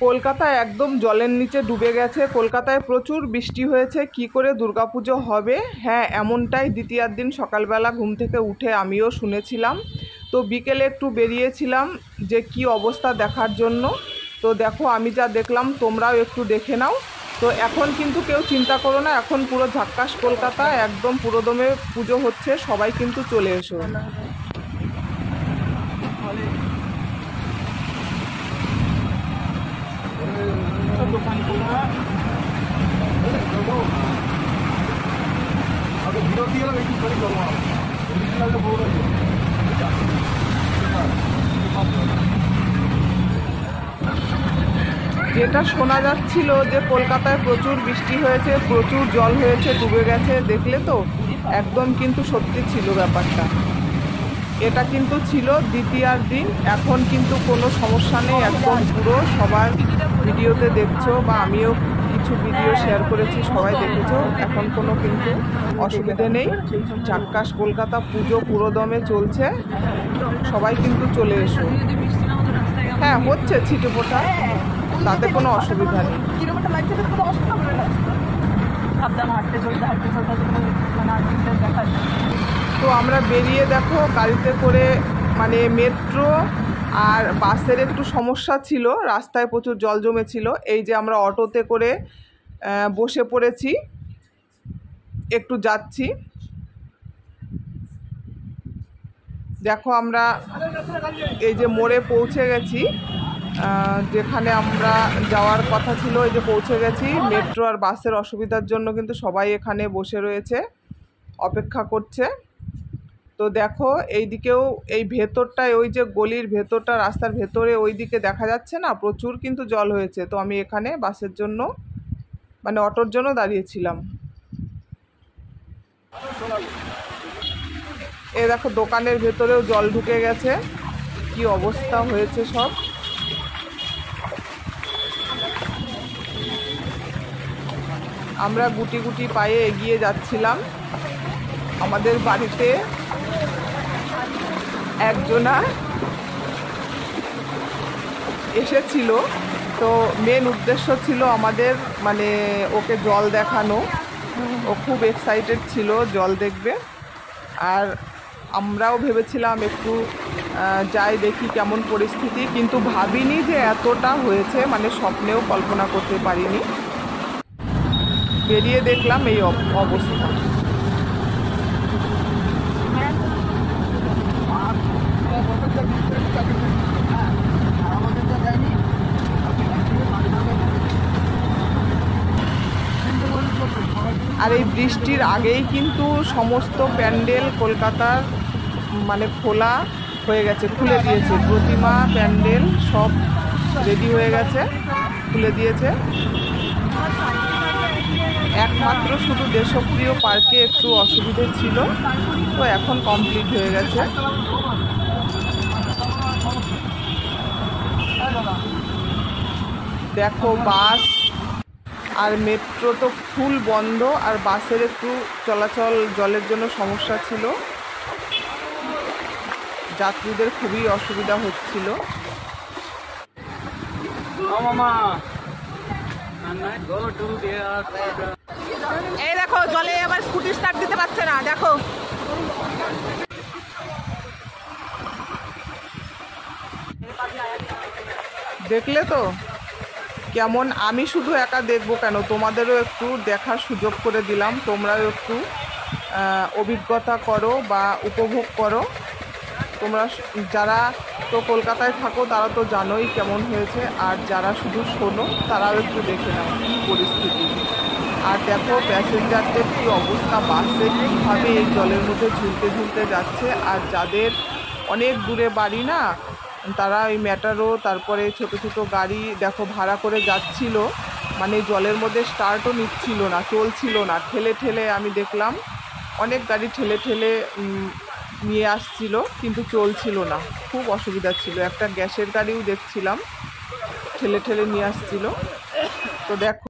কলকাতা একদম জলের নিচে ডুবে গেছে। কলকাতায় প্রচুর বৃষ্টি হয়েছে। কি করে দুর্গাপুজো হবে, হ্যাঁ এমনটাই দ্বিতীয়ার দিন সকালবেলা ঘুম থেকে উঠে আমিও শুনেছিলাম। তো বিকেলে একটু বেরিয়েছিলাম যে কি অবস্থা দেখার জন্য। তো দেখো আমি যা দেখলাম তোমরাও একটু দেখে নাও। তো এখন কিন্তু কেউ চিন্তা করো না, এখন পুরো ঝাক্কাস কলকাতা একদম পুরোদমে পুজো হচ্ছে, সবাই কিন্তু চলে এসো। যেটা শোনা যাচ্ছিল যে কলকাতায় প্রচুর বৃষ্টি হয়েছে, প্রচুর জল হয়েছে, ডুবে গেছে, দেখলে তো একদম কিন্তু সত্যি ছিল ব্যাপারটা। এটা কিন্তু ছিল দ্বিতীয়ার দিন। এখন কিন্তু কোনো সমস্যা নেই, একদম পুরো সবার ভিডিওতে দেখছো বা আমিও কিছু ভিডিও শেয়ার করেছি, সবাই দেখেছো। এখন কোনো কিন্তু অসুবিধে নেই। ঝাক্কাস কলকাতা পুজো পুরোদমে চলছে, সবাই কিন্তু চলে এসো। হ্যাঁ হচ্ছে ছিটে ফোঁটা, তাতে কোনো অসুবিধা নেই। তো আমরা বেরিয়ে দেখো গাড়িতে করে, মানে মেট্রো আর বাসের একটু সমস্যা ছিল, রাস্তায় প্রচুর জল জমেছিল। এই যে আমরা অটোতে করে বসে পড়েছি, একটু যাচ্ছি। দেখো আমরা এই যে মোড়ে পৌঁছে গেছি, যেখানে আমরা যাওয়ার কথা ছিল, এই যে পৌঁছে গেছি। মেট্রো আর বাসের অসুবিধার জন্য কিন্তু সবাই এখানে বসে রয়েছে, অপেক্ষা করছে। তো দেখো এই দিকেও, এই ভেতরটায়, ওই যে গলির ভেতরটা, রাস্তার ভেতরে ওই দিকে দেখা যাচ্ছে না, প্রচুর কিন্তু জল হয়েছে। তো আমি এখানে বাসের জন্য, মানে অটোর জন্য দাঁড়িয়েছিলাম। এ দেখো দোকানের ভেতরেও জল ঢুকে গেছে, কি অবস্থা হয়েছে সব। আমরা গুটি গুটি পায়ে এগিয়ে যাচ্ছিলাম। আমাদের বাড়িতে একজনা এসেছিল, তো মেন উদ্দেশ্য ছিল আমাদের, মানে ওকে জল দেখানো। ও খুব এক্সাইটেড ছিল জল দেখবে। আর আমরাও ভেবেছিলাম একটু যাই দেখি কেমন পরিস্থিতি, কিন্তু ভাবিনি যে এতটা হয়েছে, মানে স্বপ্নেও কল্পনা করতে পারিনি। বেরিয়ে দেখলাম এই অবস্থা। আর এই বৃষ্টির আগেই কিন্তু সমস্ত প্যান্ডেল কলকাতার মানে খোলা হয়ে গেছে, খুলে দিয়েছে। প্রতিমা প্যান্ডেল সব রেডি হয়ে গেছে, খুলে দিয়েছে। একমাত্র শুধু দেশপ্রিয় পার্কে একটু অসুবিধে ছিল, তো এখন কমপ্লিট হয়ে গেছে। দেখো বাস আর মেট্রো তো ফুল বন্ধ, আর বাসের একটু চলাচল জলের জন্য সমস্যা ছিল, যাত্রীদের খুবই অসুবিধা হচ্ছিল। এই দেখো জলে আবার স্কুটি স্টার্ট দিতে পারছে না, দেখো। দেখলে তো কেমন। আমি শুধু একা দেখবো কেন, তোমাদেরও একটু দেখার সুযোগ করে দিলাম, তোমরাও একটু অভিজ্ঞতা করো বা উপভোগ করো। তোমরা যারা তো কলকাতায় থাকো তারা তো জানোই কেমন হয়েছে, আর যারা শুধু শোনো তারাও একটু দেখে নাও কী পরিস্থিতি। আর দেখো প্যাসেঞ্জারদের কী অবস্থা, বাসে কীভাবে এই জলের মধ্যে ঝুলতে ঝুলতে যাচ্ছে। আর যাদের অনেক দূরে বাড়ি না, তারা ওই ম্যাটারো, তারপরে ছোট ছোট গাড়ি দেখো ভাড়া করে যাচ্ছিল, মানে জলের মধ্যে স্টার্টও নিচ্ছিল না, চলছিল না, ঠেলে ঠেলে আমি দেখলাম অনেক গাড়ি ঠেলে ঠেলে নিয়ে আসছিল, কিন্তু চলছিল না, খুব অসুবিধা ছিল। একটা গ্যাসের গাড়িও দেখছিলাম ঠেলে ঠেলে নিয়ে আসছিল। তো দেখো